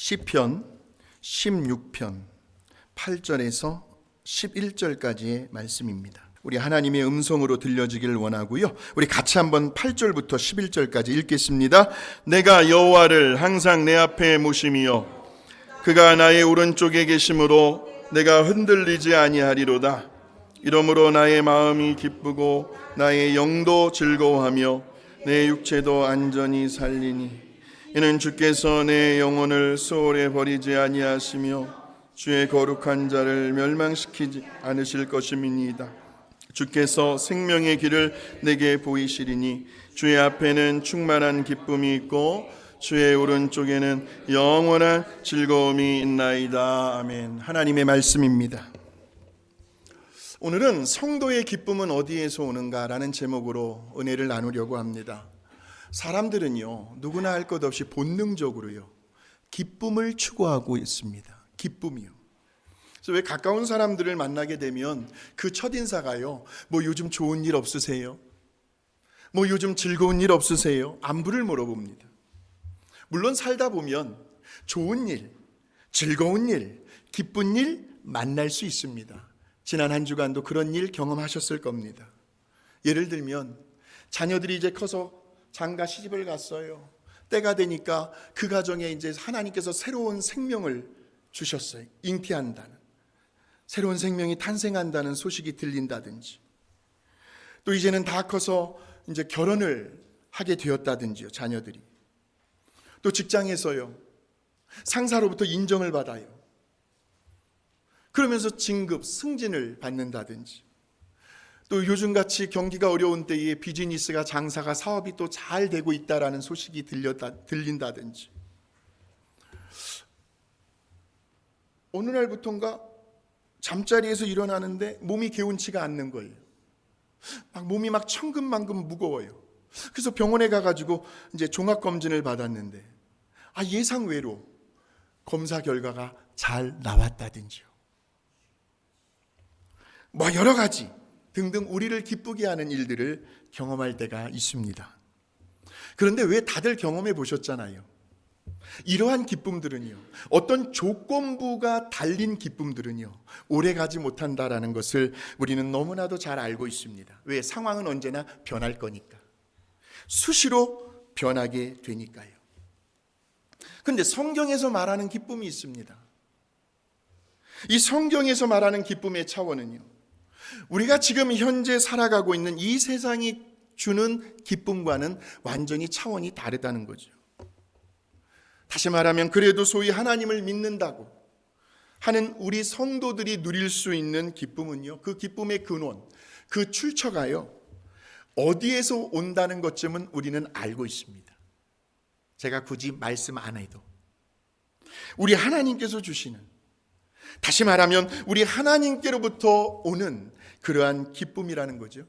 시편 16편 8절에서 11절까지의 말씀입니다. 우리 하나님의 음성으로 들려지기를 원하고요. 우리 같이 한번 8절부터 11절까지 읽겠습니다. 내가 여호와를 항상 내 앞에 모심이요 그가 나의 오른쪽에 계심으로 내가 흔들리지 아니하리로다. 이러므로 나의 마음이 기쁘고 나의 영도 즐거워하며 내 육체도 안전히 살리니 이는 주께서 내 영혼을 수월에 버리지 아니하시며 주의 거룩한 자를 멸망시키지 않으실 것임이니이다. 주께서 생명의 길을 내게 보이시리니 주의 앞에는 충만한 기쁨이 있고 주의 오른쪽에는 영원한 즐거움이 있나이다. 아멘. 하나님의 말씀입니다. 오늘은 성도의 기쁨은 어디에서 오는가라는 제목으로 은혜를 나누려고 합니다. 사람들은요, 누구나 할 것 없이 본능적으로요, 기쁨을 추구하고 있습니다. 기쁨이요. 그래서 왜 가까운 사람들을 만나게 되면 그 첫인사가요, 뭐 요즘 좋은 일 없으세요? 뭐 요즘 즐거운 일 없으세요? 안부를 물어봅니다. 물론 살다 보면 좋은 일, 즐거운 일, 기쁜 일 만날 수 있습니다. 지난 한 주간도 그런 일 경험하셨을 겁니다. 예를 들면 자녀들이 이제 커서 장가 시집을 갔어요. 때가 되니까 그 가정에 이제 하나님께서 새로운 생명을 주셨어요. 잉태한다는, 새로운 생명이 탄생한다는 소식이 들린다든지, 또 이제는 다 커서 이제 결혼을 하게 되었다든지요, 자녀들이. 또 직장에서요, 상사로부터 인정을 받아요. 그러면서 진급, 승진을 받는다든지, 또 요즘같이 경기가 어려운 때에 비즈니스가, 장사가, 사업이 또 잘 되고 있다라는 소식이 들린다든지, 어느 날부턴가 잠자리에서 일어나는데 몸이 개운치가 않는 거예요. 몸이 막 천근만근 무거워요. 그래서 병원에 가가지고 이제 종합검진을 받았는데, 예상외로 검사 결과가 잘 나왔다든지요. 뭐 여러 가지 등등 우리를 기쁘게 하는 일들을 경험할 때가 있습니다. 그런데 왜 다들 경험해 보셨잖아요. 이러한 기쁨들은요, 어떤 조건부가 달린 기쁨들은요, 오래가지 못한다라는 것을 우리는 너무나도 잘 알고 있습니다. 왜? 상황은 언제나 변할 거니까. 수시로 변하게 되니까요. 그런데 성경에서 말하는 기쁨이 있습니다. 이 성경에서 말하는 기쁨의 차원은요, 우리가 지금 현재 살아가고 있는 이 세상이 주는 기쁨과는 완전히 차원이 다르다는 거죠. 다시 말하면 그래도 소위 하나님을 믿는다고 하는 우리 성도들이 누릴 수 있는 기쁨은요, 그 기쁨의 근원, 그 출처가요, 어디에서 온다는 것쯤은 우리는 알고 있습니다. 제가 굳이 말씀 안 해도 우리 하나님께서 주시는, 다시 말하면 우리 하나님께로부터 오는 그러한 기쁨이라는 거죠.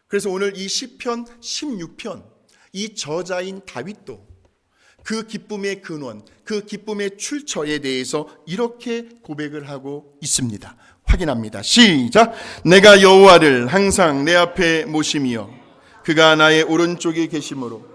그래서 오늘 이 시편 16편, 이 저자인 다윗도 그 기쁨의 근원, 그 기쁨의 출처에 대해서 이렇게 고백을 하고 있습니다. 확인합니다. 시작. 내가 여호와를 항상 내 앞에 모심이여 그가 나의 오른쪽에 계심으로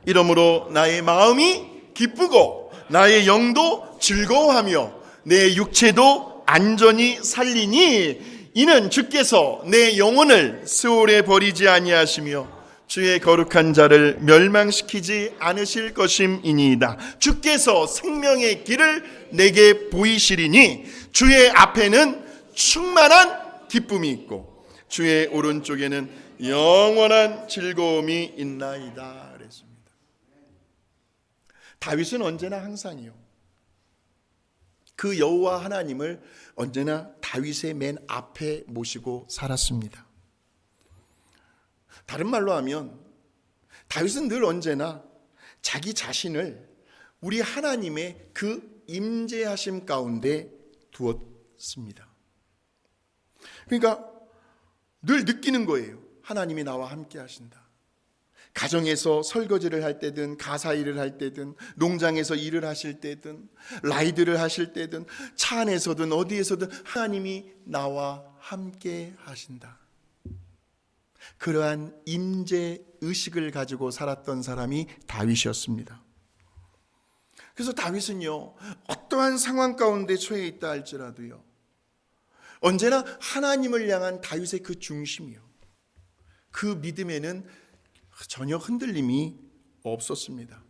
이러므로 나의 마음이 기쁘고 나의 영도 즐거워하며 내 육체도 안전히 살리니 이는 주께서 내 영혼을 스올에 버리지 아니하시며 주의 거룩한 자를 멸망시키지 않으실 것임이니이다. 주께서 생명의 길을 내게 보이시리니 주의 앞에는 충만한 기쁨이 있고 주의 오른쪽에는 영원한 즐거움이 있나이다. 그랬습니다. 다윗은 언제나 항상이요, 그 여호와 하나님을 언제나 다윗의 맨 앞에 모시고 살았습니다. 다른 말로 하면 다윗은 늘 언제나 자기 자신을 우리 하나님의 그 임재하심 가운데 두었습니다. 그러니까 늘 느끼는 거예요. 하나님이 나와 함께 하신다. 가정에서 설거지를 할 때든, 가사 일을 할 때든, 농장에서 일을 하실 때든, 라이드를 하실 때든, 차 안에서든 어디에서든 하나님이 나와 함께 하신다. 그러한 임재 의식을 가지고 살았던 사람이 다윗이었습니다. 그래서 다윗은요, 어떠한 상황 가운데 처해 있다 할지라도요, 언제나 하나님을 향한 다윗의 그 중심이요, 그 믿음에는 전혀 흔들림이 없었습니다.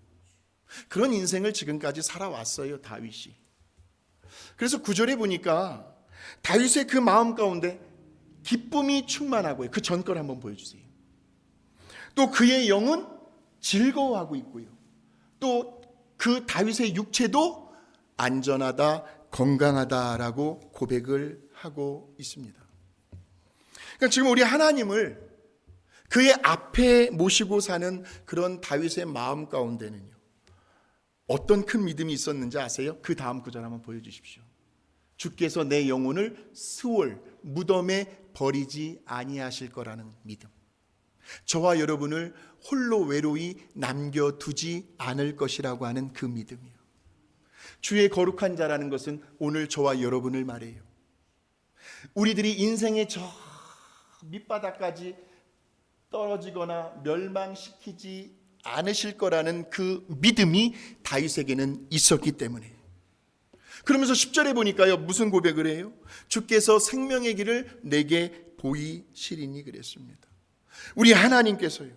그런 인생을 지금까지 살아왔어요, 다윗이. 그래서 9절에 보니까 다윗의 그 마음 가운데 기쁨이 충만하고요. 그 전 걸 한번 보여주세요. 또 그의 영은 즐거워하고 있고요. 또 그 다윗의 육체도 안전하다, 건강하다라고 고백을 하고 있습니다. 그러니까 지금 우리 하나님을 그의 앞에 모시고 사는 그런 다윗의 마음 가운데는요, 어떤 큰 믿음이 있었는지 아세요? 그 다음 구절 한번 보여주십시오. 주께서 내 영혼을 스올 무덤에 버리지 아니하실 거라는 믿음. 저와 여러분을 홀로 외로이 남겨두지 않을 것이라고 하는 그 믿음이요. 주의 거룩한 자라는 것은 오늘 저와 여러분을 말해요. 우리들이 인생의 저 밑바닥까지 떨어지거나 멸망시키지 않으실 거라는 그 믿음이 다윗에게는 있었기 때문에. 그러면서 10절에 보니까요, 무슨 고백을 해요? 주께서 생명의 길을 내게 보이시리니 그랬습니다. 우리 하나님께서요,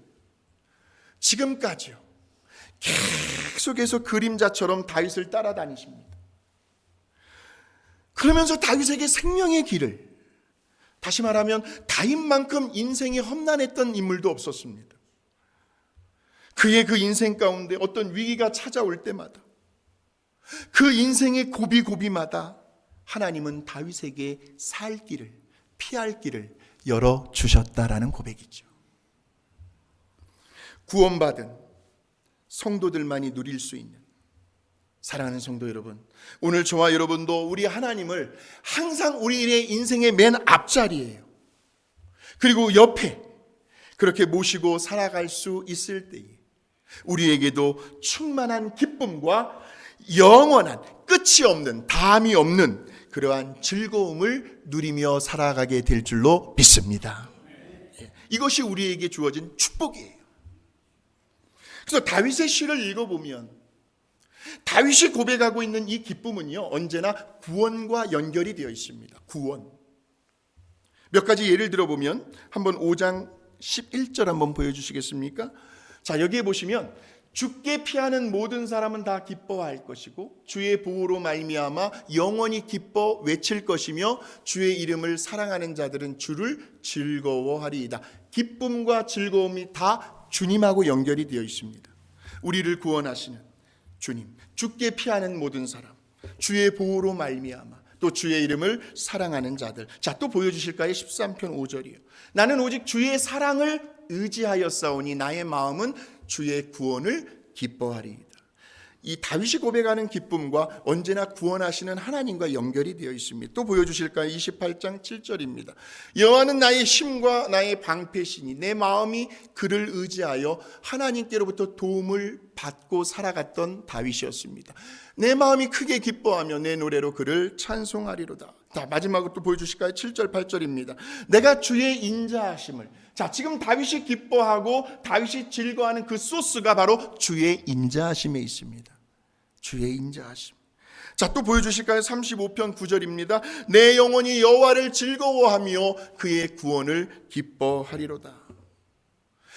지금까지요, 계속해서 그림자처럼 다윗을 따라다니십니다. 그러면서 다윗에게 생명의 길을, 다시 말하면 다윗만큼 인생이 험난했던 인물도 없었습니다. 그의 그 인생 가운데 어떤 위기가 찾아올 때마다, 그 인생의 고비고비마다 하나님은 다윗에게 살 길을, 피할 길을 열어주셨다라는 고백이죠. 구원받은 성도들만이 누릴 수 있는, 사랑하는 성도 여러분, 오늘 저와 여러분도 우리 하나님을 항상 우리의 인생의 맨 앞자리에요, 그리고 옆에 그렇게 모시고 살아갈 수 있을 때에 우리에게도 충만한 기쁨과 영원한 끝이 없는, 담이 없는 그러한 즐거움을 누리며 살아가게 될 줄로 믿습니다. 이것이 우리에게 주어진 축복이에요. 그래서 다윗의 시를 읽어보면 다윗이 고백하고 있는 이 기쁨은요, 언제나 구원과 연결이 되어 있습니다. 구원. 몇 가지 예를 들어보면 한번 5장 11절 한번 보여주시겠습니까? 자, 여기에 보시면 주께 피하는 모든 사람은 다 기뻐할 것이고 주의 보호로 말미암아 영원히 기뻐 외칠 것이며 주의 이름을 사랑하는 자들은 주를 즐거워하리이다. 기쁨과 즐거움이 다 주님하고 연결이 되어 있습니다. 우리를 구원하시는 주님, 주께 피하는 모든 사람, 주의 보호로 말미암아 또 주의 이름을 사랑하는 자들. 자, 또 보여주실까요? 13편 5절이요. 나는 오직 주의 사랑을 의지하여 싸우니 나의 마음은 주의 구원을 기뻐하리이다. 이 다윗이 고백하는 기쁨과 언제나 구원하시는 하나님과 연결이 되어 있습니다. 또 보여주실까요? 28장 7절입니다. 여호와는 나의 힘과 나의 방패시니 내 마음이 그를 의지하여 하나님께로부터 도움을 받고 살아갔던 다윗이었습니다. 내 마음이 크게 기뻐하며 내 노래로 그를 찬송하리로다. 자, 마지막으로 또 보여주실까요? 7절 8절입니다. 내가 주의 인자하심을. 자, 지금 다윗이 기뻐하고 다윗이 즐거워하는 그 소스가 바로 주의 인자하심에 있습니다. 주의 인자하심. 자, 또 보여주실까요? 35편 9절입니다. 내 영혼이 여호와를 즐거워하며 그의 구원을 기뻐하리로다.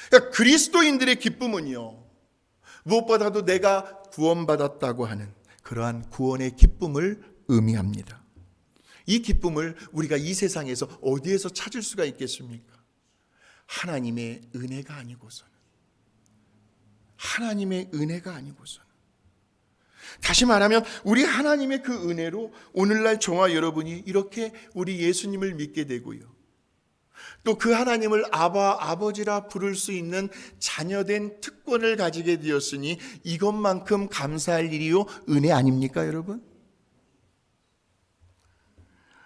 그러니까 그리스도인들의 기쁨은요, 무엇보다도 내가 구원받았다고 하는 그러한 구원의 기쁨을 의미합니다. 이 기쁨을 우리가 이 세상에서 어디에서 찾을 수가 있겠습니까? 하나님의 은혜가 아니고서는. 하나님의 은혜가 아니고서는. 다시 말하면 우리 하나님의 그 은혜로 오늘날 저와 여러분이 이렇게 우리 예수님을 믿게 되고요, 또 그 하나님을 아바, 아버지라 부를 수 있는 자녀된 특권을 가지게 되었으니 이것만큼 감사할 일이요 은혜 아닙니까, 여러분?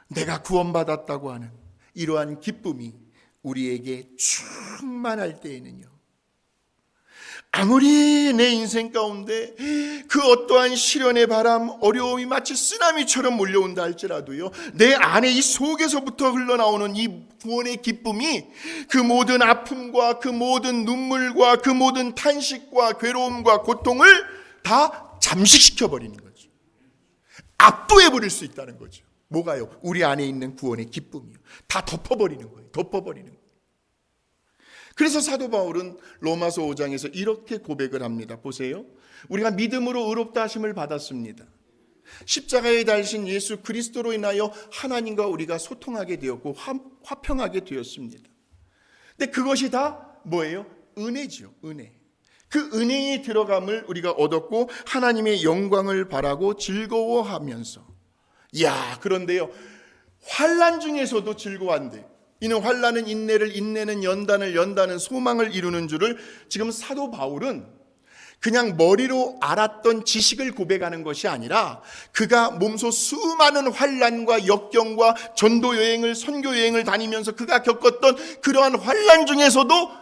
내가 구원받았다고 하는 이러한 기쁨이 우리에게 충만할 때에는요, 아무리 내 인생 가운데 그 어떠한 시련의 바람, 어려움이 마치 쓰나미처럼 몰려온다 할지라도요, 내 안에 이 속에서부터 흘러나오는 이 구원의 기쁨이 그 모든 아픔과 그 모든 눈물과 그 모든 탄식과 괴로움과 고통을 다 잠식시켜 버리는 거죠. 압도해 버릴 수 있다는 거죠. 뭐가요? 우리 안에 있는 구원의 기쁨이요. 다 덮어버리는 거예요. 덮어버리는 거예요. 그래서 사도 바울은 로마서 5장에서 이렇게 고백을 합니다. 보세요. 우리가 믿음으로 의롭다 하심을 받았습니다. 십자가에 달리신 예수 그리스도로 인하여 하나님과 우리가 소통하게 되었고 화평하게 되었습니다. 근데 그것이 다 뭐예요? 은혜지요. 은혜. 그 은혜의 들어감을 우리가 얻었고 하나님의 영광을 바라고 즐거워하면서, 그런데요, 환난 중에서도 즐거워한대. 이는 환난은 인내를, 인내는 연단을, 연단은 소망을 이루는 줄을 지금 사도 바울은 그냥 머리로 알았던 지식을 고백하는 것이 아니라 그가 몸소 수많은 환난과 역경과 전도 여행을, 선교 여행을 다니면서 그가 겪었던 그러한 환난 중에서도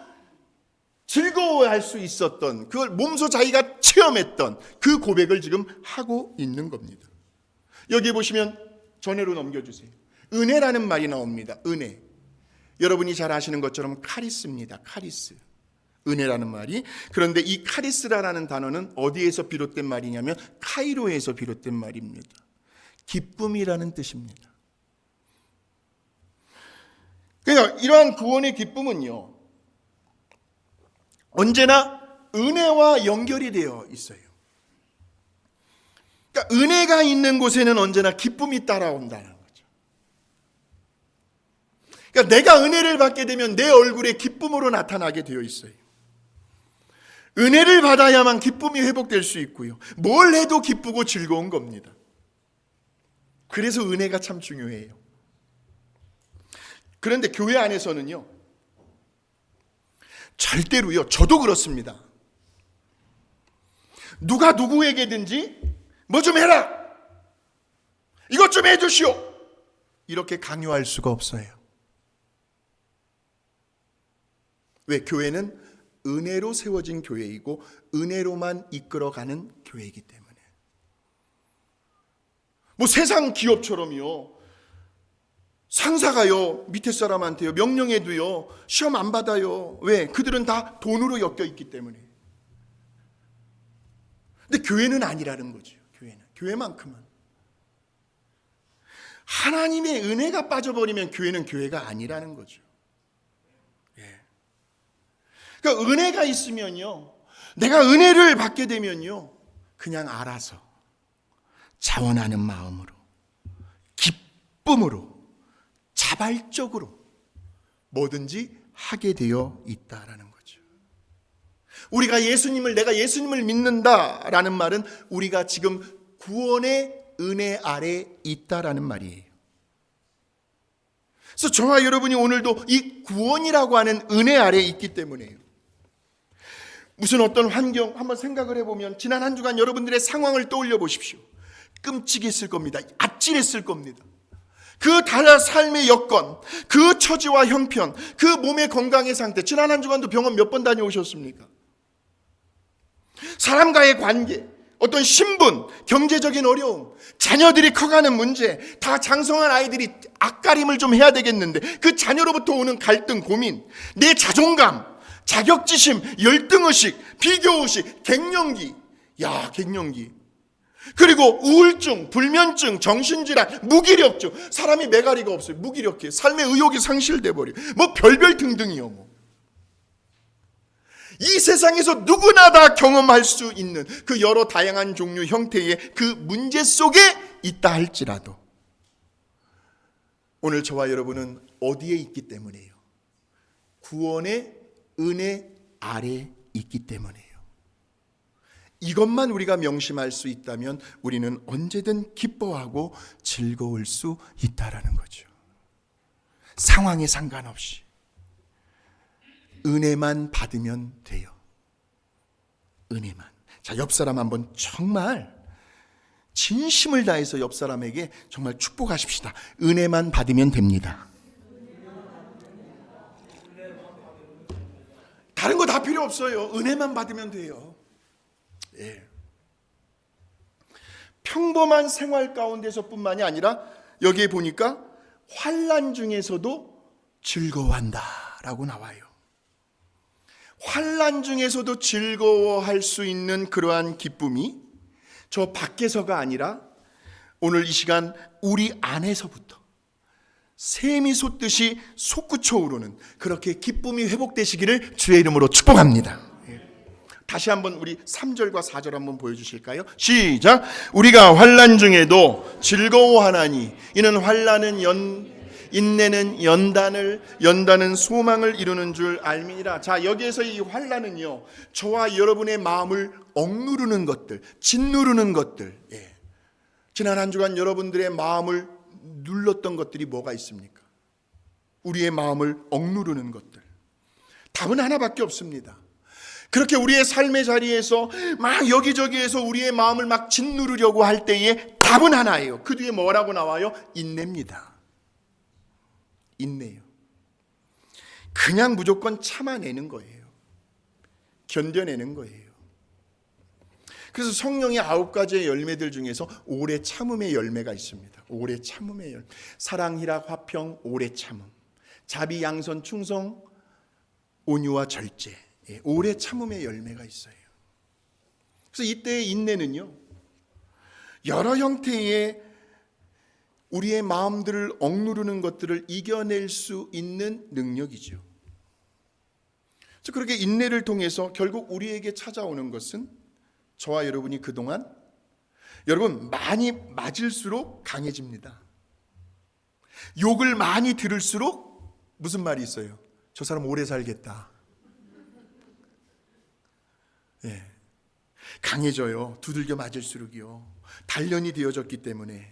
즐거워할 수 있었던, 그걸 몸소 자기가 체험했던 그 고백을 지금 하고 있는 겁니다. 여기 보시면 전해로 넘겨주세요. 은혜라는 말이 나옵니다. 은혜. 여러분이 잘 아시는 것처럼 카리스입니다. 카리스. 은혜라는 말이. 그런데 이 카리스라는 단어는 어디에서 비롯된 말이냐면 카이로에서 비롯된 말입니다. 기쁨이라는 뜻입니다. 그러니까 이러한 구원의 기쁨은요, 언제나 은혜와 연결이 되어 있어요. 그러니까 은혜가 있는 곳에는 언제나 기쁨이 따라온다는 거죠. 그러니까 내가 은혜를 받게 되면 내 얼굴에 기쁨으로 나타나게 되어 있어요. 은혜를 받아야만 기쁨이 회복될 수 있고요. 뭘 해도 기쁘고 즐거운 겁니다. 그래서 은혜가 참 중요해요. 그런데 교회 안에서는요, 절대로요, 저도 그렇습니다. 누가 누구에게든지 뭐 좀 해라, 이것 좀 해주시오, 이렇게 강요할 수가 없어요. 왜? 교회는 은혜로 세워진 교회이고 은혜로만 이끌어가는 교회이기 때문에. 뭐 세상 기업처럼요, 상사가요 밑에 사람한테요 명령해도요 시험 안 받아요. 왜? 그들은 다 돈으로 엮여 있기 때문에. 근데 교회는 아니라는 거죠. 교회만큼은 하나님의 은혜가 빠져버리면 교회는 교회가 아니라는 거죠. 그러니까 은혜가 있으면요, 내가 은혜를 받게 되면요, 그냥 알아서 자원하는 마음으로, 기쁨으로, 자발적으로 뭐든지 하게 되어 있다라는 거죠. 내가 예수님을 믿는다라는 말은 우리가 지금 구원의 은혜 아래 있다라는 말이에요. 그래서 저와 여러분이 오늘도 이 구원이라고 하는 은혜 아래 있기 때문에요. 무슨 어떤 환경 한번 생각을 해보면 지난 한 주간 여러분들의 상황을 떠올려 보십시오. 끔찍했을 겁니다. 아찔했을 겁니다. 그 달라 삶의 여건, 그 처지와 형편, 그 몸의 건강의 상태, 지난 한 주간도 병원 몇 번 다녀오셨습니까? 사람과의 관계, 어떤 신분, 경제적인 어려움, 자녀들이 커가는 문제, 다 장성한 아이들이 앞가림을 좀 해야 되겠는데 그 자녀로부터 오는 갈등, 고민, 내 자존감, 자격지심, 열등의식, 비교의식, 갱년기, 갱년기, 그리고 우울증, 불면증, 정신질환, 무기력증, 사람이 매가리가 없어요. 무기력해. 삶의 의욕이 상실돼 버려. 뭐 별별 등등이요. 뭐. 이 세상에서 누구나 다 경험할 수 있는 그 여러 다양한 종류 형태의 그 문제 속에 있다 할지라도 오늘 저와 여러분은 어디에 있기 때문이에요? 구원의 은혜 아래 있기 때문이에요. 이것만 우리가 명심할 수 있다면 우리는 언제든 기뻐하고 즐거울 수 있다라는 거죠. 상황에 상관없이 은혜만 받으면 돼요. 은혜만. 자, 옆 사람 한번 정말 진심을 다해서 옆 사람에게 정말 축복하십시다. 은혜만 받으면 됩니다. 다른 거 다 필요 없어요. 은혜만 받으면 돼요. 예. 평범한 생활 가운데서뿐만이 아니라 여기에 보니까 환난 중에서도 즐거워한다라고 나와요. 환난 중에서도 즐거워할 수 있는 그러한 기쁨이 저 밖에서가 아니라 오늘 이 시간 우리 안에서부터 샘이 솟듯이 솟구쳐 오르는 그렇게 기쁨이 회복되시기를 주의 이름으로 축복합니다. 다시 한번 우리 3절과 4절 한번 보여주실까요? 시작. 우리가 환난 중에도 즐거워하나니 이는 환난은 인내는 연단은 소망을 이루는 줄 알미니라. 자, 여기에서 이 환난은요, 저와 여러분의 마음을 억누르는 것들, 짓누르는 것들, 지난 한 주간 여러분들의 마음을 눌렀던 것들이 뭐가 있습니까? 우리의 마음을 억누르는 것들. 답은 하나밖에 없습니다. 그렇게 우리의 삶의 자리에서 막 여기저기에서 우리의 마음을 막 짓누르려고 할 때에 답은 하나예요. 그 뒤에 뭐라고 나와요? 인내입니다. 인내요. 그냥 무조건 참아내는 거예요. 견뎌내는 거예요. 그래서 성령의 9가지의 열매들 중에서 오래 참음의 열매가 있습니다. 오래 참음의 열매. 사랑, 희락, 화평, 오래 참음. 자비, 양선, 충성, 온유와 절제. 오래 참음의 열매가 있어요. 그래서 이때의 인내는요, 여러 형태의 우리의 마음들을 억누르는 것들을 이겨낼 수 있는 능력이죠. 그래서 그렇게 인내를 통해서 결국 우리에게 찾아오는 것은 저와 여러분이 그동안 여러분 많이 맞을수록 강해집니다. 욕을 많이 들을수록 무슨 말이 있어요? 저 사람 오래 살겠다. 강해져요. 두들겨 맞을수록이요. 단련이 되어졌기 때문에.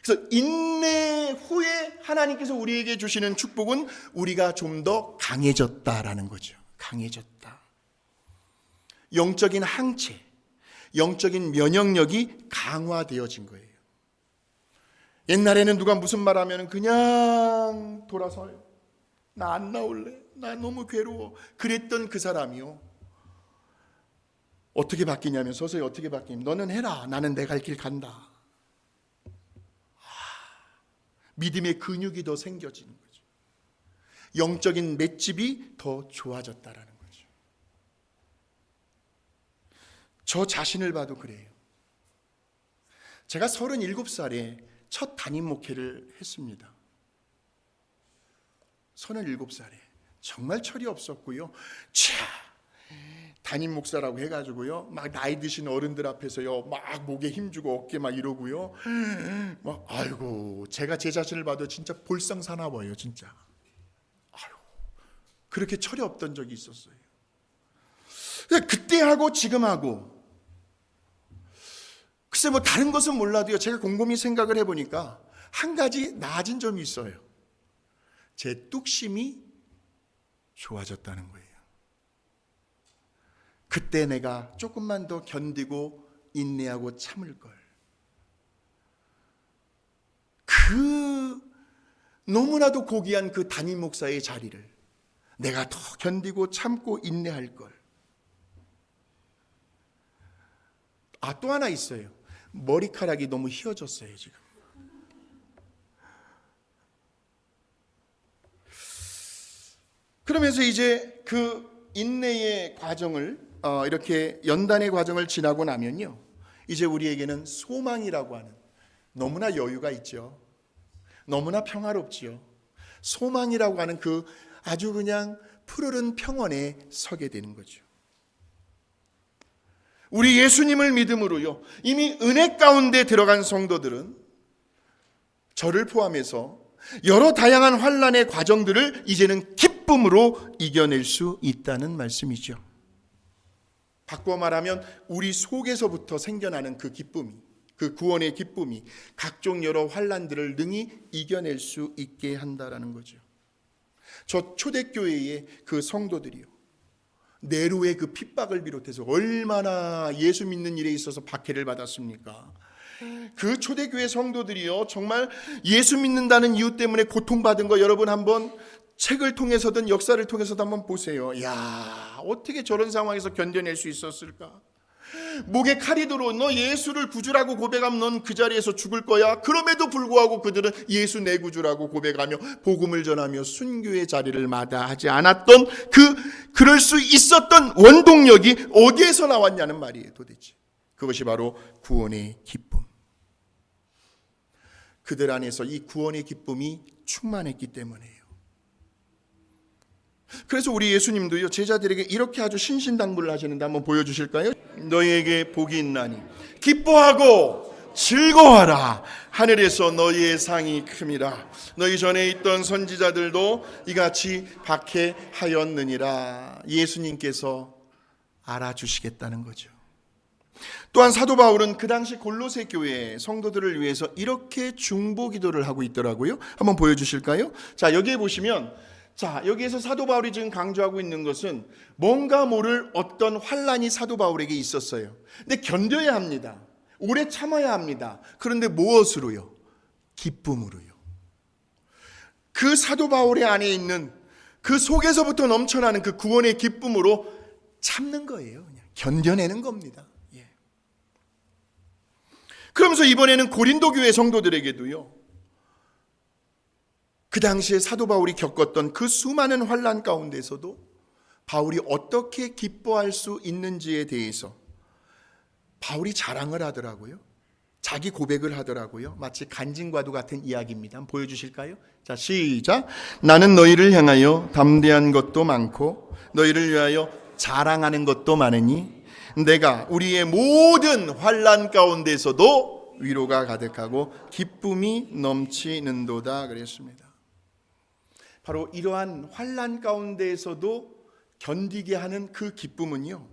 그래서 인내 후에 하나님께서 우리에게 주시는 축복은 우리가 좀 더 강해졌다라는 거죠. 강해졌다. 영적인 항체, 영적인 면역력이 강화되어진 거예요. 옛날에는 누가 무슨 말하면 그냥 돌아서요. 나 안 나올래. 나 너무 괴로워. 그랬던 그 사람이요. 어떻게 바뀌냐면 서서히 어떻게 바뀌냐면 너는 해라. 나는 내 갈 길 간다. 믿음의 근육이 더 생겨지는 거죠. 영적인 맷집이 더 좋아졌다라는 거죠. 저 자신을 봐도 그래요. 제가 37살에 첫 담임 목회를 했습니다. 37살에 정말 철이 없었고요. 담임 목사라고 해가지고요, 막 나이 드신 어른들 앞에서요, 막 목에 힘주고 어깨 막 이러고요, 막 아이고 제가 제 자신을 봐도 진짜 볼상사나워요, 진짜. 아이고 그렇게 철이 없던 적이 있었어요. 그때 하고 지금 하고 글쎄 뭐 다른 것은 몰라도요, 제가 곰곰이 생각을 해보니까 한 가지 나아진 점이 있어요. 제 뚝심이 좋아졌다는 거예요. 그때 내가 조금만 더 견디고 인내하고 참을 걸. 그 너무나도 고귀한 그 담임 목사의 자리를 내가 더 견디고 참고 인내할 걸. 또 하나 있어요. 머리카락이 너무 휘어졌어요, 지금. 그러면서 이제 그 인내의 과정을 이렇게 연단의 과정을 지나고 나면요, 이제 우리에게는 소망이라고 하는, 너무나 여유가 있죠. 너무나 평화롭지요. 소망이라고 하는 그 아주 그냥 푸르른 평원에 서게 되는 거죠. 우리 예수님을 믿음으로요, 이미 은혜 가운데 들어간 성도들은 저를 포함해서 여러 다양한 환난의 과정들을 이제는 기쁨으로 이겨낼 수 있다는 말씀이죠. 바꿔 말하면 우리 속에서부터 생겨나는 그 기쁨이, 그 구원의 기쁨이 각종 여러 환난들을 능히 이겨낼 수 있게 한다라는 거죠. 저 초대교회의 그 성도들이요, 네로의 그 핍박을 비롯해서 얼마나 예수 믿는 일에 있어서 박해를 받았습니까? 그 초대교회 성도들이요, 정말 예수 믿는다는 이유 때문에 고통받은 거 여러분 한번 책을 통해서든 역사를 통해서도 한번 보세요. 야, 어떻게 저런 상황에서 견뎌낼 수 있었을까? 목에 칼이 들어 너 예수를 구주라고 고백하면 넌 그 자리에서 죽을 거야. 그럼에도 불구하고 그들은 예수 내 구주라고 고백하며 복음을 전하며 순교의 자리를 마다하지 않았던 그럴 수 있었던 원동력이 어디에서 나왔냐는 말이에요, 도대체. 그것이 바로 구원의 기쁨. 그들 안에서 이 구원의 기쁨이 충만했기 때문이에요. 그래서 우리 예수님도요, 제자들에게 이렇게 아주 신신당부를 하시는데 한번 보여주실까요? 너희에게 복이 있나니 기뻐하고 즐거워하라. 하늘에서 너희의 상이 큼이라. 너희 전에 있던 선지자들도 이같이 박해하였느니라. 예수님께서 알아주시겠다는 거죠. 또한 사도 바울은 그 당시 골로새 교회 성도들을 위해서 이렇게 중보 기도를 하고 있더라고요. 한번 보여주실까요? 자, 여기에 보시면, 자, 여기에서 사도 바울이 지금 강조하고 있는 것은 뭔가 모를 어떤 환난이 사도 바울에게 있었어요. 근데 견뎌야 합니다. 오래 참아야 합니다. 그런데 무엇으로요? 기쁨으로요. 그 사도 바울의 안에 있는 그 속에서부터 넘쳐나는 그 구원의 기쁨으로 참는 거예요. 그냥 견뎌내는 겁니다. 예. 그러면서 이번에는 고린도 교회 성도들에게도요, 그 당시에 사도 바울이 겪었던 그 수많은 환난 가운데서도 바울이 어떻게 기뻐할 수 있는지에 대해서 바울이 자랑을 하더라고요. 자기 고백을 하더라고요. 마치 간증과도 같은 이야기입니다. 한번 보여주실까요? 자, 시작. 나는 너희를 향하여 담대한 것도 많고 너희를 위하여 자랑하는 것도 많으니 내가 우리의 모든 환난 가운데서도 위로가 가득하고 기쁨이 넘치는도다 그랬습니다. 바로 이러한 환난 가운데에서도 견디게 하는 그 기쁨은요,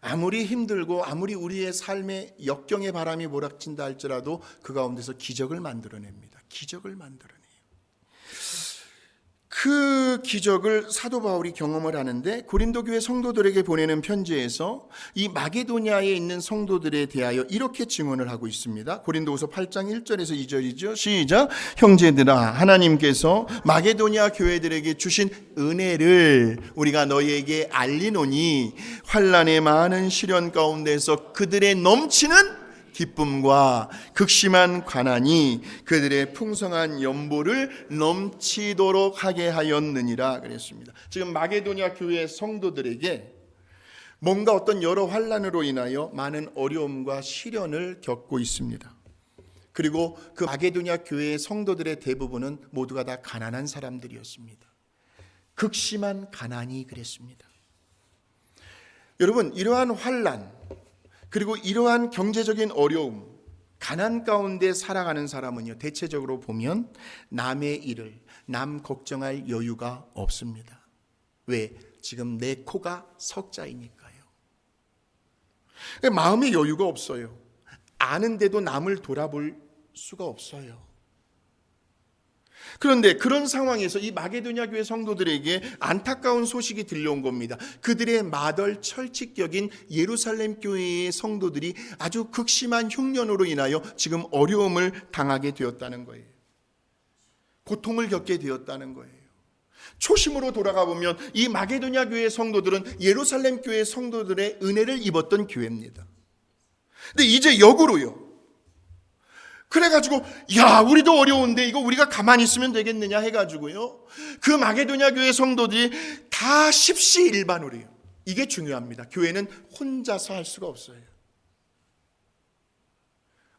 아무리 힘들고 아무리 우리의 삶에 역경의 바람이 몰아친다 할지라도 그 가운데서 기적을 만들어냅니다. 기적을 만들어내요. 그 기적을 사도 바울이 경험을 하는데 고린도 교회 성도들에게 보내는 편지에서 이 마게도냐에 있는 성도들에 대하여 이렇게 증언을 하고 있습니다. 고린도후서 8장 1절에서 2절이죠. 시작. 형제들아, 하나님께서 마게도냐 교회들에게 주신 은혜를 우리가 너희에게 알리노니 환난의 많은 시련 가운데서 그들의 넘치는 기쁨과 극심한 가난이 그들의 풍성한 연보를 넘치도록 하게 하였느니라 그랬습니다. 지금 마게도냐 교회 성도들에게 뭔가 어떤 여러 환난으로 인하여 많은 어려움과 시련을 겪고 있습니다. 그리고 그 마게도냐 교회의 성도들의 대부분은 모두가 다 가난한 사람들이었습니다. 극심한 가난이 그랬습니다. 여러분, 이러한 환난 그리고 이러한 경제적인 어려움, 가난 가운데 살아가는 사람은요, 대체적으로 보면 남의 일을, 남 걱정할 여유가 없습니다. 왜? 지금 내 코가 석자이니까요. 마음의 여유가 없어요. 아는데도 남을 돌아볼 수가 없어요. 그런데 그런 상황에서 이 마게도냐 교회 성도들에게 안타까운 소식이 들려온 겁니다. 그들의 맏을 철칙격인 예루살렘 교회의 성도들이 아주 극심한 흉년으로 인하여 지금 어려움을 당하게 되었다는 거예요. 고통을 겪게 되었다는 거예요. 초심으로 돌아가 보면 이 마게도냐 교회 성도들은 예루살렘 교회 성도들의 은혜를 입었던 교회입니다. 근데 이제 역으로요, 그래가지고 야, 우리도 어려운데 이거 우리가 가만히 있으면 되겠느냐 해가지고요, 그 마게도냐 교회 성도들이 다 십시일반으로 해요. 이게 중요합니다. 교회는 혼자서 할 수가 없어요.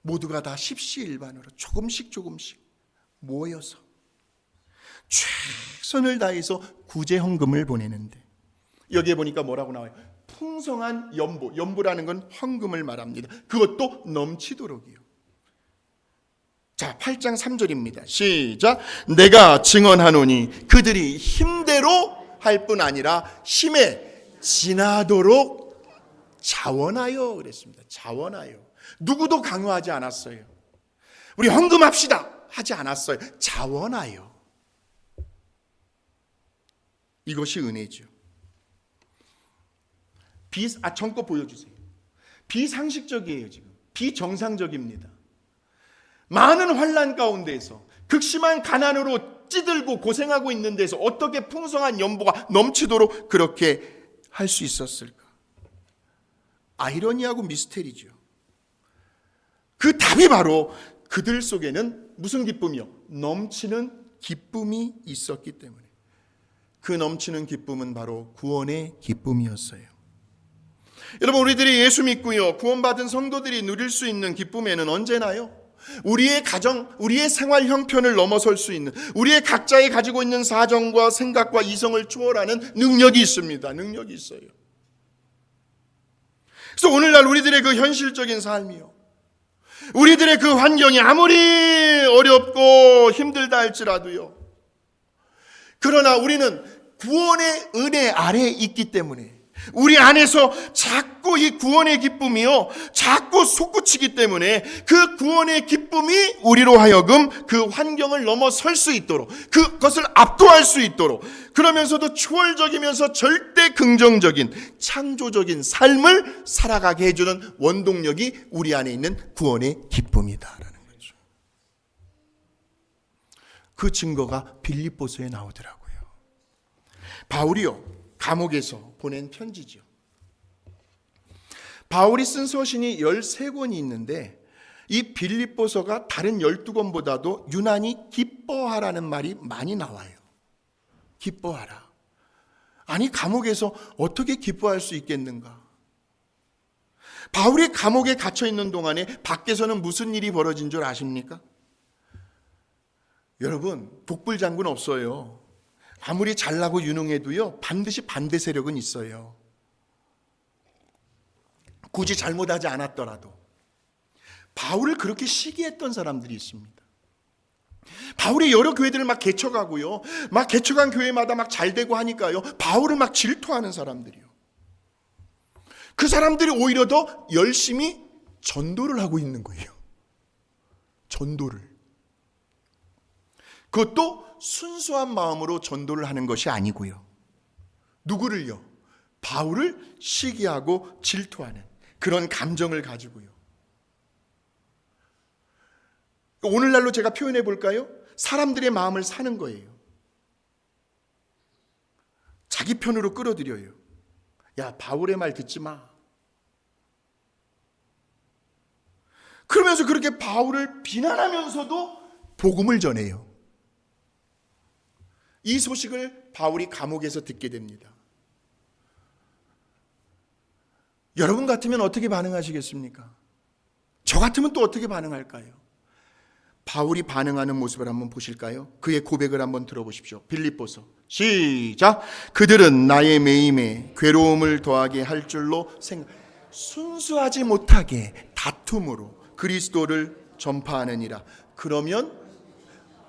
모두가 다 십시일반으로 조금씩 모여서 최선을 다해서 구제헌금을 보내는데, 여기에 보니까 뭐라고 나와요? 풍성한 연보, 연보라는 건 헌금을 말합니다. 그것도 넘치도록이요. 자, 8장 3절입니다. 시작. 내가 증언하노니 그들이 힘대로 할 뿐 아니라 힘에 지나도록 자원하여 그랬습니다. 자원하여. 누구도 강요하지 않았어요. 우리 헌금합시다 하지 않았어요. 자원하여. 이것이 은혜죠. 전거 보여주세요. 비상식적이에요. 지금 비정상적입니다. 많은 환난 가운데에서 극심한 가난으로 찌들고 고생하고 있는 데서 어떻게 풍성한 연보가 넘치도록 그렇게 할 수 있었을까? 아이러니하고 미스테리죠. 그 답이 바로 그들 속에는 무슨 기쁨이요? 넘치는 기쁨이 있었기 때문에, 그 넘치는 기쁨은 바로 구원의 기쁨이었어요. 여러분, 우리들이 예수 믿고요, 구원받은 성도들이 누릴 수 있는 기쁨에는 언제나요? 우리의 가정, 우리의 생활 형편을 넘어설 수 있는, 우리의 각자의 가지고 있는 사정과 생각과 이성을 초월하는 능력이 있습니다. 능력이 있어요. 그래서 오늘날 우리들의 그 현실적인 삶이요, 우리들의 그 환경이 아무리 어렵고 힘들다 할지라도요, 그러나 우리는 구원의 은혜 아래에 있기 때문에, 우리 안에서 자꾸 이 구원의 기쁨이요, 자꾸 솟구치기 때문에 그 구원의 기쁨이 우리로 하여금 그 환경을 넘어설 수 있도록, 그것을 압도할 수 있도록, 그러면서도 초월적이면서 절대 긍정적인 창조적인 삶을 살아가게 해주는 원동력이 우리 안에 있는 구원의 기쁨이다라는 거죠. 그 증거가 빌립보서에 나오더라고요. 바울이요, 감옥에서 보낸 편지죠. 바울이 쓴 서신이 13권이 있는데 이 빌립보서가 다른 12권보다도 유난히 기뻐하라는 말이 많이 나와요. 기뻐하라. 아니, 감옥에서 어떻게 기뻐할 수 있겠는가? 바울이 감옥에 갇혀 있는 동안에 밖에서는 무슨 일이 벌어진 줄 아십니까? 여러분, 독불장군 없어요. 아무리 잘나고 유능해도요, 반드시 반대 세력은 있어요. 굳이 잘못하지 않았더라도. 바울을 그렇게 시기했던 사람들이 있습니다. 바울이 여러 교회들을 막 개척하고요, 막 개척한 교회마다 막 잘되고 하니까요, 바울을 막 질투하는 사람들이요. 그 사람들이 오히려 더 열심히 전도를 하고 있는 거예요. 전도를. 그것도 순수한 마음으로 전도를 하는 것이 아니고요. 누구를요? 바울을 시기하고 질투하는 그런 감정을 가지고요. 오늘날로 제가 표현해 볼까요? 사람들의 마음을 사는 거예요. 자기 편으로 끌어들여요. 야, 바울의 말 듣지 마. 그러면서 그렇게 바울을 비난하면서도 복음을 전해요. 이 소식을 바울이 감옥에서 듣게 됩니다. 여러분 같으면 어떻게 반응하시겠습니까? 저 같으면 또 어떻게 반응할까요? 바울이 반응하는 모습을 한번 보실까요? 그의 고백을 한번 들어보십시오. 빌립보서 시작. 그들은 나의 매임에 괴로움을 더하게 할 줄로 순수하지 못하게 다툼으로 그리스도를 전파하느니라. 그러면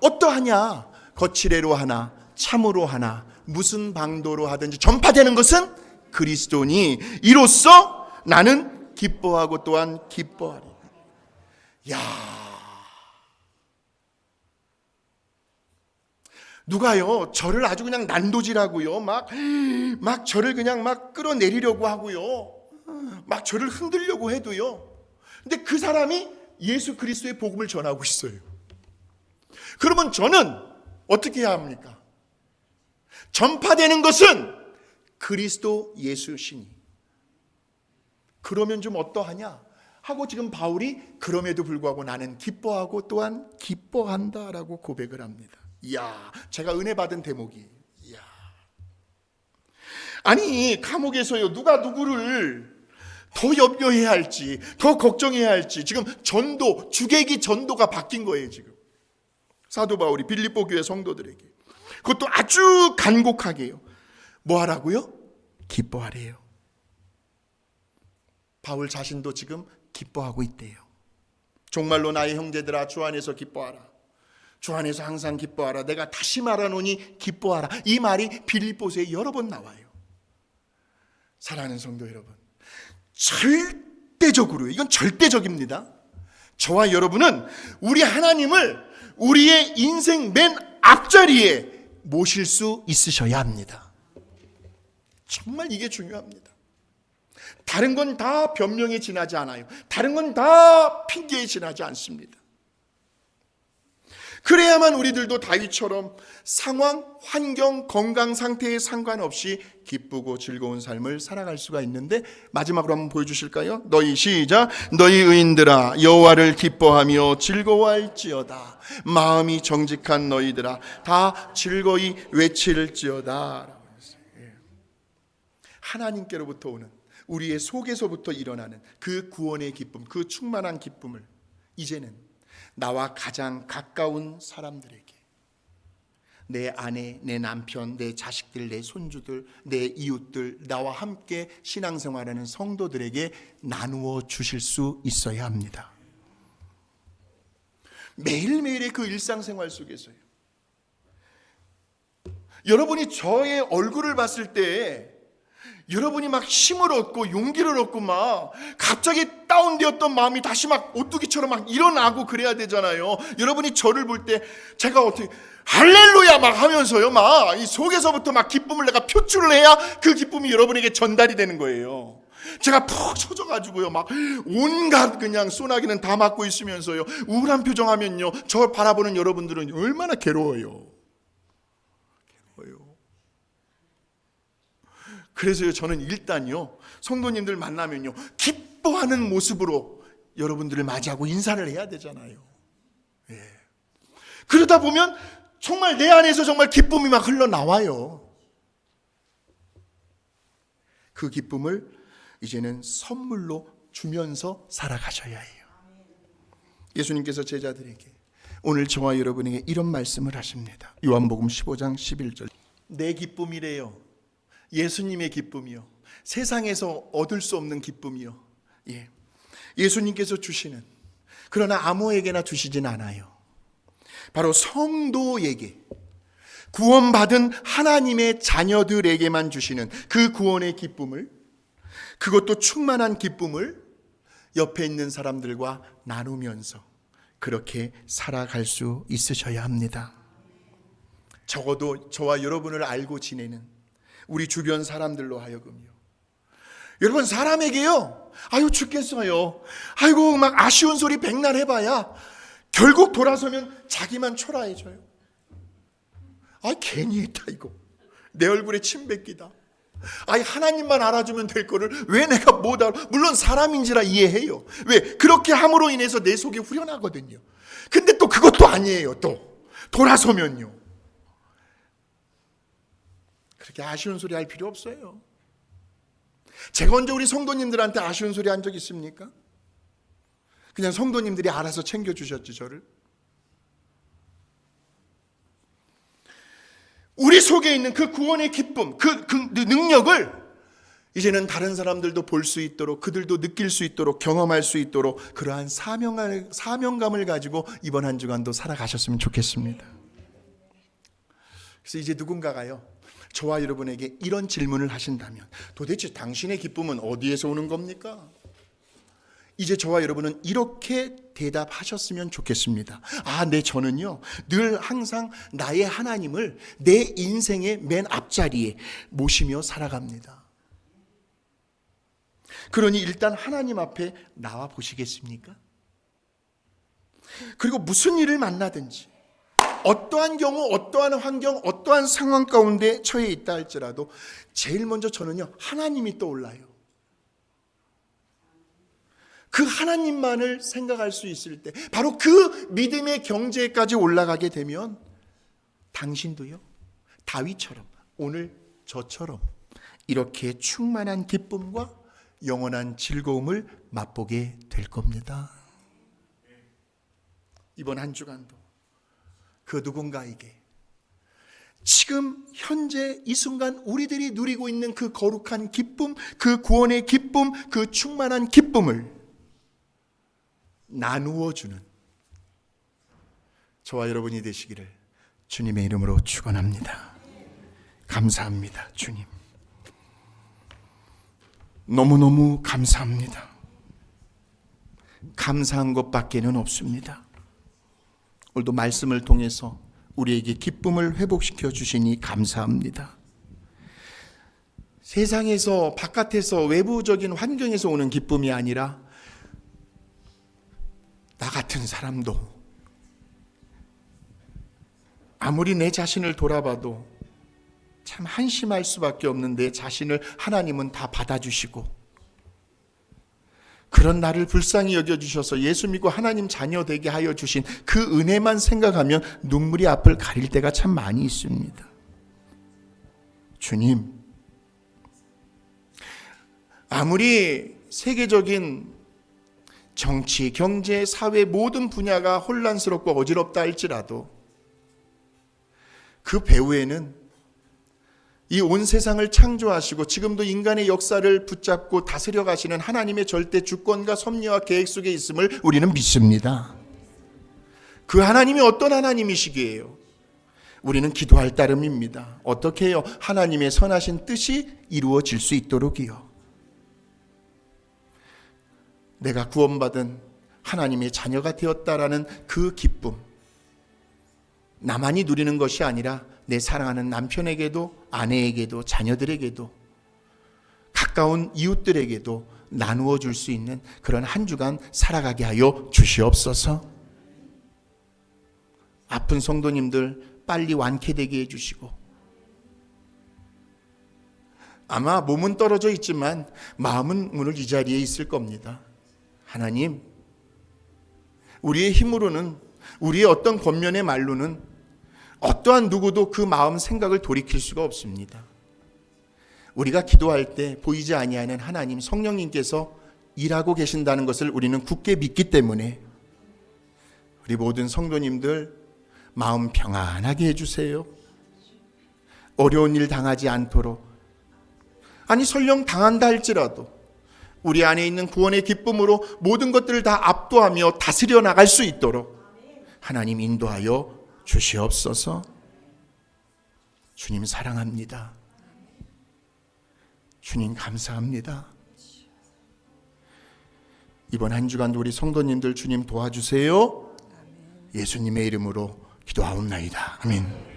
어떠하냐? 거칠애로 하나 참으로 하나 무슨 방도로 하든지 전파되는 것은 그리스도니 이로써 나는 기뻐하고 또한 기뻐하리. 야, 누가요 저를 아주 그냥 난도질하고요, 막 저를 그냥 막 끌어내리려고 하고요, 막 저를 흔들려고 해도요, 근데 그 사람이 예수 그리스도의 복음을 전하고 있어요. 그러면 저는 어떻게 해야 합니까? 전파되는 것은 그리스도 예수시니 그러면 좀 어떠하냐 하고 지금 바울이 그럼에도 불구하고 나는 기뻐하고 또한 기뻐한다라고 고백을 합니다. 이야, 제가 은혜 받은 대목이. 이야. 아니, 감옥에서요, 누가 누구를 더 염려해야 할지, 더 걱정해야 할지, 지금 전도, 주객이 전도가 바뀐 거예요, 지금. 사도 바울이 빌립보 교회 성도들에게. 그것도 아주 간곡하게요. 뭐 하라고요? 기뻐하래요. 바울 자신도 지금 기뻐하고 있대요. 정말로 나의 형제들아, 주 안에서 기뻐하라. 주 안에서 항상 기뻐하라. 내가 다시 말하노니 기뻐하라. 이 말이 빌립보서에 여러 번 나와요. 사랑하는 성도 여러분, 절대적으로, 이건 절대적입니다. 저와 여러분은 우리 하나님을 우리의 인생 맨 앞자리에 모실 수 있으셔야 합니다. 정말 이게 중요합니다. 다른 건 다 변명에 지나지 않아요. 다른 건 다 핑계에 지나지 않습니다. 그래야만 우리들도 다윗처럼 상황, 환경, 건강 상태에 상관없이 기쁘고 즐거운 삶을 살아갈 수가 있는데, 마지막으로 한번 보여주실까요? 너희 시작. 너희 의인들아 여호와를 기뻐하며 즐거워할지어다. 마음이 정직한 너희들아 다 즐거이 외칠지어다. 하나님께로부터 오는, 우리의 속에서부터 일어나는 그 구원의 기쁨, 그 충만한 기쁨을 이제는 나와 가장 가까운 사람들에게, 내 아내, 내 남편, 내 자식들, 내 손주들, 내 이웃들, 나와 함께 신앙생활하는 성도들에게 나누어 주실 수 있어야 합니다. 매일매일의 그 일상생활 속에서요. 여러분이 저의 얼굴을 봤을 때 여러분이 막 힘을 얻고 용기를 얻고 막 갑자기 다운되었던 마음이 다시 막 오뚜기처럼 막 일어나고 그래야 되잖아요. 여러분이 저를 볼 때 제가 어떻게 할렐루야 막 하면서요, 막 이 속에서부터 막 기쁨을 내가 표출을 해야 그 기쁨이 여러분에게 전달이 되는 거예요. 제가 푹 쳐져가지고요, 막 온갖 그냥 소나기는 다 맞고 있으면서요, 우울한 표정하면요, 저 바라보는 여러분들은 얼마나 괴로워요. 그래서요, 저는 일단요, 성도님들 만나면요, 기뻐하는 모습으로 여러분들을 맞이하고 인사를 해야 되잖아요. 예. 그러다 보면 정말 내 안에서 정말 기쁨이 막 흘러나와요. 그 기쁨을 이제는 선물로 주면서 살아가셔야 해요. 예수님께서 제자들에게 오늘 저와 여러분에게 이런 말씀을 하십니다. 요한복음 15장 11절. 내 기쁨이래요. 예수님의 기쁨이요. 세상에서 얻을 수 없는 기쁨이요. 예. 예수님께서 주시는, 그러나 아무에게나 주시진 않아요. 바로 성도에게, 구원받은 하나님의 자녀들에게만 주시는 그 구원의 기쁨을, 그것도 충만한 기쁨을 옆에 있는 사람들과 나누면서 그렇게 살아갈 수 있으셔야 합니다. 적어도 저와 여러분을 알고 지내는 우리 주변 사람들로 하여금요. 여러분, 사람에게요, 아유 죽겠어요, 아이고 막 아쉬운 소리 백날 해봐야 결국 돌아서면 자기만 초라해져요. 아, 괜히 했다 이거. 내 얼굴에 침 뱉기다. 아니, 하나님만 알아주면 될 거를 왜 내가 못 알아? 물론 사람인지라 이해해요. 왜? 그렇게 함으로 인해서 내 속이 후련하거든요. 근데 또 그것도 아니에요. 또 돌아서면요, 그렇게 아쉬운 소리 할 필요 없어요. 제가 언제 우리 성도님들한테 아쉬운 소리 한 적 있습니까? 그냥 성도님들이 알아서 챙겨주셨지, 저를. 우리 속에 있는 그 구원의 기쁨, 그 능력을 이제는 다른 사람들도 볼 수 있도록, 그들도 느낄 수 있도록, 경험할 수 있도록 그러한 사명감을 가지고 이번 한 주간도 살아가셨으면 좋겠습니다. 그래서 이제 누군가가요, 저와 여러분에게 이런 질문을 하신다면, 도대체 당신의 기쁨은 어디에서 오는 겁니까? 이제 저와 여러분은 이렇게 대답하셨으면 좋겠습니다. 아, 네, 저는요, 늘 항상 나의 하나님을 내 인생의 맨 앞자리에 모시며 살아갑니다. 그러니 일단 하나님 앞에 나와 보시겠습니까? 그리고 무슨 일을 만나든지, 어떠한 경우, 어떠한 환경, 어떠한 상황 가운데 처해 있다 할지라도 제일 먼저 저는요, 하나님이 떠올라요. 그 하나님만을 생각할 수 있을 때, 바로 그 믿음의 경지에까지 올라가게 되면 당신도요, 다윗처럼, 오늘 저처럼 이렇게 충만한 기쁨과 영원한 즐거움을 맛보게 될 겁니다. 이번 한 주간도 그 누군가에게 지금 현재 이 순간 우리들이 누리고 있는 그 거룩한 기쁨, 그 구원의 기쁨, 그 충만한 기쁨을 나누어 주는 저와 여러분이 되시기를 주님의 이름으로 축원합니다. 감사합니다, 주님. 너무너무 감사합니다. 감사한 것밖에는 없습니다. 오늘도 말씀을 통해서 우리에게 기쁨을 회복시켜 주시니 감사합니다. 세상에서, 바깥에서, 외부적인 환경에서 오는 기쁨이 아니라 나 같은 사람도 아무리 내 자신을 돌아봐도 참 한심할 수밖에 없는 내 자신을 하나님은 다 받아주시고, 그런 나를 불쌍히 여겨주셔서 예수 믿고 하나님 자녀 되게 하여 주신 그 은혜만 생각하면 눈물이 앞을 가릴 때가 참 많이 있습니다. 주님, 아무리 세계적인 정치, 경제, 사회 모든 분야가 혼란스럽고 어지럽다 할지라도 그 배후에는 이 온 세상을 창조하시고 지금도 인간의 역사를 붙잡고 다스려 가시는 하나님의 절대 주권과 섭리와 계획 속에 있음을 우리는 믿습니다. 그 하나님이 어떤 하나님이시기에요? 우리는 기도할 따름입니다. 어떻게 해요? 하나님의 선하신 뜻이 이루어질 수 있도록이요. 내가 구원받은 하나님의 자녀가 되었다라는 그 기쁨, 나만이 누리는 것이 아니라 내 사랑하는 남편에게도 아내에게도 자녀들에게도 가까운 이웃들에게도 나누어 줄 수 있는 그런 한 주간 살아가게 하여 주시옵소서. 아픈 성도님들 빨리 완쾌되게 해주시고, 아마 몸은 떨어져 있지만 마음은 오늘 이 자리에 있을 겁니다. 하나님, 우리의 힘으로는, 우리의 어떤 겉면의 말로는 어떠한 누구도 그 마음 생각을 돌이킬 수가 없습니다. 우리가 기도할 때 보이지 아니하는 하나님 성령님께서 일하고 계신다는 것을 우리는 굳게 믿기 때문에 우리 모든 성도님들 마음 평안하게 해주세요. 어려운 일 당하지 않도록, 아니 설령 당한다 할지라도 우리 안에 있는 구원의 기쁨으로 모든 것들을 다 압도하며 다스려 나갈 수 있도록 하나님 인도하여 주시옵소서. 주님 사랑합니다. 주님 감사합니다. 이번 한 주간도 우리 성도님들 주님 도와주세요. 예수님의 이름으로 기도하옵나이다. 아멘.